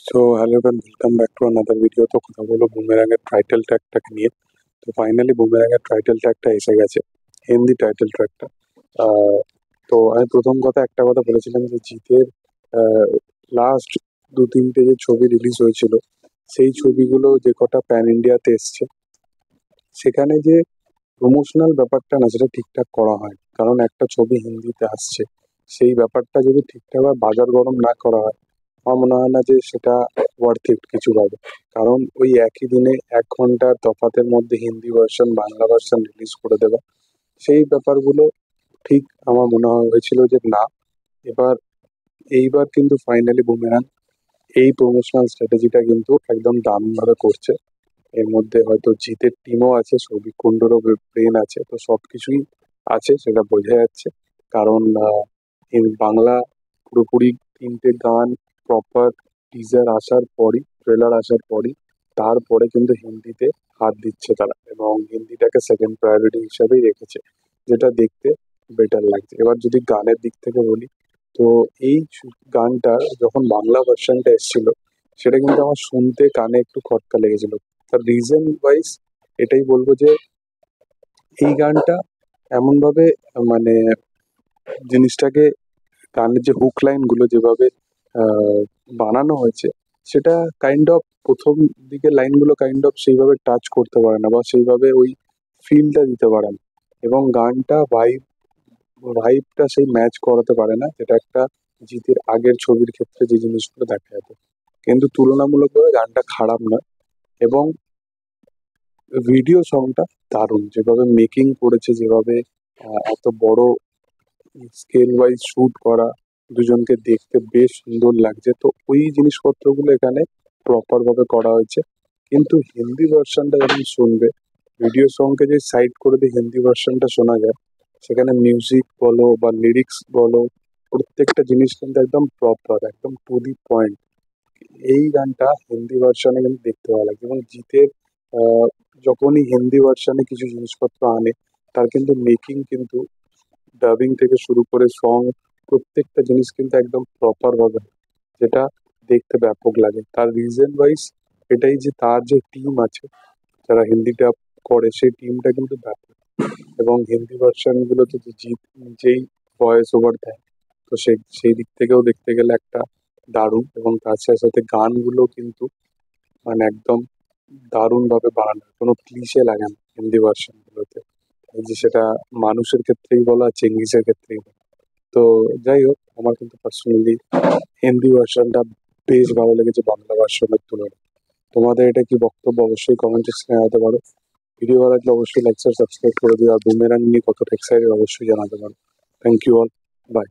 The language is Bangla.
So hello everyone, welcome back to another video. তো কথা বলবো বুমেরাং এর টাইটেল ট্র্যাকটাকে নিয়ে। তো ফাইনালি বুমেরাং এর টাইটেল ট্র্যাকটা এসে গেছে, হিন্দি টাইটেল ট্র্যাকটা। তো আমি প্রথম একটা কথা বলেছিলাম যে জিতের লাস্ট দু তিনটে যে ছবি রিলিজ হয়েছিল, সেই ছবিগুলো যে কটা প্যান ইন্ডিয়াতে এসছে, সেখানে যে প্রমোশনাল ব্যাপারটা না, সেটা ঠিকঠাক করা হয়। কারণ একটা ছবি হিন্দিতে আসছে, সেই ব্যাপারটা যদি ঠিকঠাকভাবে বাজার গরম না করা হয়, আমার মনে হয় না যে সেটা ওয়ার্থ ইট কিছু পাবে। কারণ ওই একই দিনে 1 ঘন্টার তফাতের মধ্যে Hindi version Bangla version release করে দেওয়া, সেই ব্যাপারগুলো ঠিক আমার মনে হয়েছিল যে না, এবার এইবার কিন্তু ফাইনালি বুমেরাং এই প্রমোশনাল স্ট্র্যাটেজিটা কিন্তু একদম দারুণভাবে করছে। এর মধ্যে হয়তো জিতের টিমও আছে, সৌভিক কুণ্ডুরও ব্রেন আছে, তো সবকিছুই আছে, সেটা বোঝা যাচ্ছে। কারণ এই বাংলা পুরোপুরি 3টে গান প্রপার টিজার আসার পরই, ট্রেলার আসার পরই, তারপরে কিন্তু হিন্দিতে হাত দিচ্ছে তারা, এবং হিন্দিটাকে সেকেন্ড প্রায়োরিটি হিসাবেই রেখেছে, যেটা দেখতে বেটার লাগছে। এবার যদি গানের দিক থেকে বলি, তো এই গানটার যখন বাংলা ভার্সনটা এসেছিল, সেটা কিন্তু আমার শুনতে কানে একটু খটকা লেগেছিল। তার রিজন ওয়াইজ এটাই বলবো যে এই গানটা এমনভাবে, মানে জিনিসটাকে, গানের যে হুক লাইনগুলো যেভাবে আহ, বানানো হয়েছে, সেটা কাইন্ড অফ প্রথম দিকের লাইনগুলো কাইন্ড অফ সেইভাবে টাচ করতে পারে না, বা সেইভাবে ওই ফিলটা দিতে পারে না, এবং গানটা ভাইবটা সেই ম্যাচ করাতে পারে না, যেটা একটা জিতের আগের ছবির ক্ষেত্রে যে জিনিসগুলো দেখা যেত। কিন্তু তুলনামূলকভাবে গানটা খারাপ নয়, এবং ভিডিও সংটা দারুণ, যেভাবে মেকিং করেছে, যেভাবে এত বড় স্কেল ওয়াইজ শুট করা, দুজনকে দেখতে বেশ সুন্দর লাগছে। তো ওই জিনিসপত্রগুলো এখানে প্রপার ভাবে করা হয়েছে। কিন্তু হিন্দি ভার্সনটা যখন শুনবে, ভিডিও সঙ্গকে যে সাইড করে দিয়ে হিন্দি ভার্সনটা শোনা যায়, সেখানে মিউজিক বলো বা লিরিক্স বলো, প্রত্যেকটা জিনিস কিন্তু একদম প্রপার, একদম টু দি পয়েন্ট। এই গানটা হিন্দি ভার্সনে কিন্তু দেখতে ভালো লাগে। এবং জিতের আহ, যখনই হিন্দি ভার্সনে কিছু জিনিসপত্র আনে, তার কিন্তু মেকিং কিন্তু ডাবিং থেকে শুরু করে সং, প্রত্যেকটা জিনিস কিন্তু একদম প্রপার ভাবে হয়, যেটা দেখতে ব্যাপক লাগে। তার রিজন ওয়াইজ এটাই যে তার যে টিম আছে যারা হিন্দি ডাব করে, সেই টিমটা কিন্তু ব্যাপক। এবং হিন্দি ভার্সন গুলোতে যে জিৎ নিজেই ভয়েস ওভার দেয়, তো সেই দিক থেকেও দেখতে গেলে একটা দারুণ। এবং তার সাথে সাথে গানগুলো কিন্তু মানে একদম দারুণ ভাবে বানানো, কোনো ক্লিশে লাগে না হিন্দি ভার্সন গুলোতে। এই যে সেটা মানুষের ক্ষেত্রেই বলো আর চেঙ্গিসের ক্ষেত্রেই বলো। তো যাই হোক, আমার কিন্তু পার্সোনালি হিন্দি ভার্সনটা বেশ ভালো লেগেছে বাংলা ভার্সনের তুলনায়। তোমাদের এটা কি বক্তব্য, অবশ্যই কমেন্ট সেকশনে জানাতে পারো। ভিডিও ভালো লাগলে অবশ্যই লাইক সাবস্ক্রাইব করে দিও, আর বুমেরাং নিয়ে কতটা এক্সাইটেড অবশ্যই জানাতে পারো। Thank you all, by.